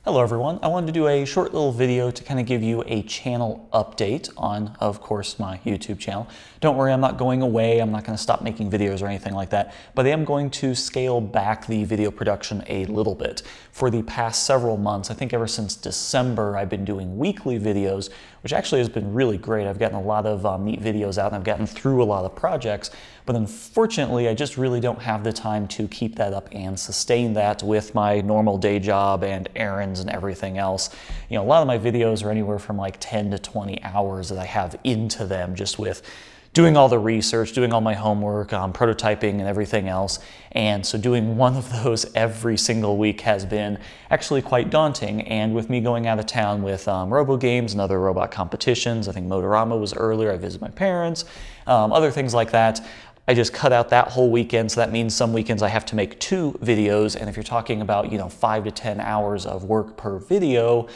Hello everyone, I wanted to do a short little video to kind of give you a channel update on, of course, my YouTube channel. Don't worry, I'm not going away, I'm not going to stop making videos or anything like that, but I am going to scale back the video production a little bit. For the past several months, I think ever since December, I've been doing weekly videos, which actually has been really great. I've gotten a lot of neat videos out and I've gotten through a lot of projects, but unfortunately, I just really don't have the time to keep that up and sustain that with my normal day job and errands and everything else. You know, a lot of my videos are anywhere from like 10 to 20 hours that I have into them just with doing all the research, doing all my homework, prototyping and everything else. And so doing one of those every single week has been actually quite daunting. And with me going out of town with robo games and other robot competitions, I think Motorama was earlier, I visited my parents, other things like that, I just cut out that whole weekend, so that means some weekends I have to make 2 videos, and if you're talking about, 5 to 10 hours of work per video,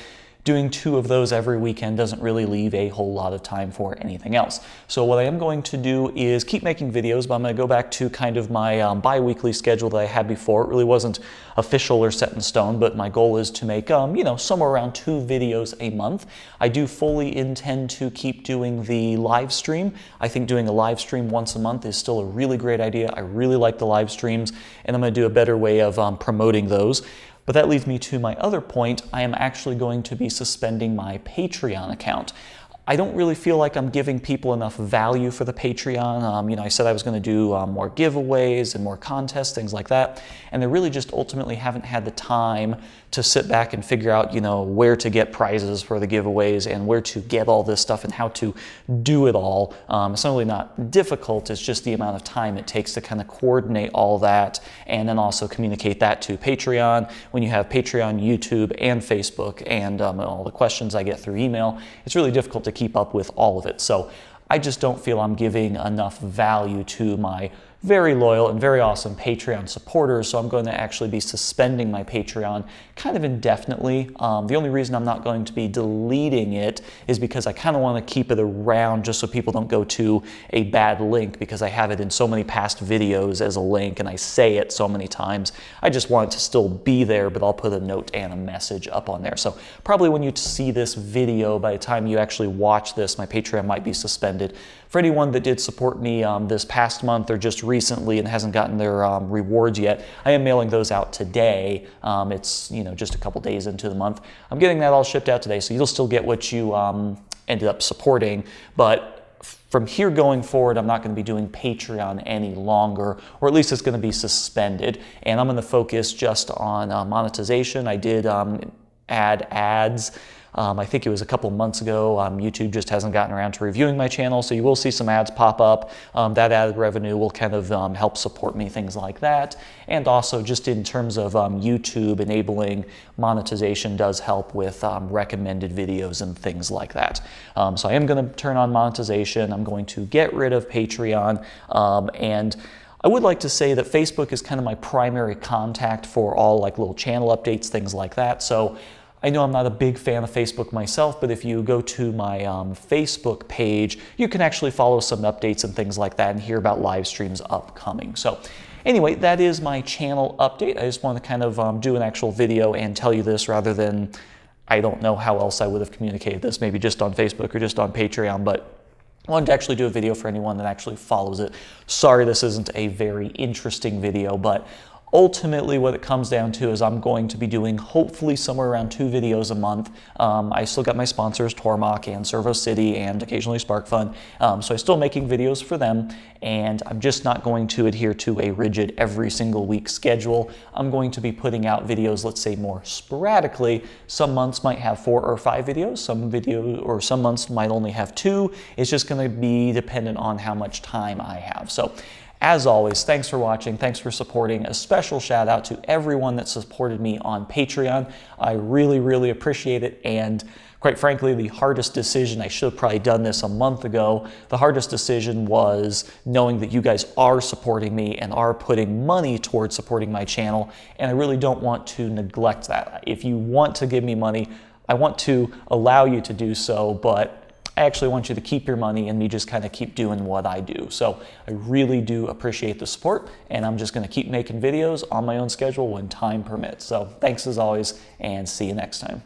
doing 2 of those every weekend doesn't really leave a whole lot of time for anything else. So what I am going to do is keep making videos, but I'm going to go back to kind of my bi-weekly schedule that I had before. It really wasn't official or set in stone, but my goal is to make, somewhere around 2 videos a month. I do fully intend to keep doing the live stream. I think doing a live stream once a month is still a really great idea. I really like the live streams, and I'm going to do a better way of promoting those. But that leads me to my other point. I am actually going to be suspending my Patreon account. I don't really feel like I'm giving people enough value for the Patreon. I said I was going to do more giveaways and more contests, things like that. And I really just ultimately haven't had the time to sit back and figure out, where to get prizes for the giveaways and where to get all this stuff and how to do it all. It's not really not difficult, it's just the amount of time it takes to kind of coordinate all that and then also communicate that to Patreon. When you have Patreon, YouTube, and Facebook, and all the questions I get through email, it's really difficult to keep up with all of it. So I just don't feel I'm giving enough value to my very loyal and very awesome Patreon supporters, so I'm going to actually be suspending my Patreon kind of indefinitely. The only reason I'm not going to be deleting it is because I kind of want to keep it around just so people don't go to a bad link, because I have it in so many past videos as a link and I say it so many times. I just want it to still be there, but I'll put a note and a message up on there. So probably when you see this video, by the time you actually watch this, my Patreon might be suspended. For anyone that did support me this past month or just recently and hasn't gotten their rewards yet, I am mailing those out today. It's just a couple days into the month. I'm getting that all shipped out today, so you'll still get what you ended up supporting. But from here going forward, I'm not going to be doing Patreon any longer, or at least it's going to be suspended. And I'm going to focus just on monetization. I did add ads. I think it was a couple months ago. YouTube just hasn't gotten around to reviewing my channel, so you will see some ads pop up. That ad revenue will kind of help support me, things like that. And also just in terms of YouTube enabling monetization does help with recommended videos and things like that. So I am going to turn on monetization. I'm going to get rid of Patreon, and I would like to say that Facebook is kind of my primary contact for all like little channel updates, things like that. So I know I'm not a big fan of Facebook myself, but if you go to my Facebook page, you can actually follow some updates and things like that and hear about live streams upcoming. So anyway, that is my channel update. I just want to kind of do an actual video and tell you this rather than, I don't know how else I would have communicated this, maybe just on Facebook or just on Patreon, but I wanted to actually do a video for anyone that actually follows it. Sorry this isn't a very interesting video, but ultimately, what it comes down to is I'm going to be doing hopefully somewhere around 2 videos a month. I still got my sponsors, Tormach and Servo City and occasionally SparkFun. So I'm still making videos for them, and I'm just not going to adhere to a rigid every single week schedule. I'm going to be putting out videos, let's say, more sporadically. Some months might have 4 or 5 videos, some months might only have 2. It's just going to be dependent on how much time I have. So as always, thanks for watching, thanks for supporting. A special shout out to everyone that supported me on Patreon. I really, really appreciate it, and quite frankly, the hardest decision, I should have probably done this a month ago, the hardest decision was knowing that you guys are supporting me and are putting money towards supporting my channel, and I really don't want to neglect that. If you want to give me money, I want to allow you to do so, but I actually want you to keep your money and me just kind of keep doing what I do. So I really do appreciate the support, and I'm just going to keep making videos on my own schedule when time permits. So thanks as always, and see you next time.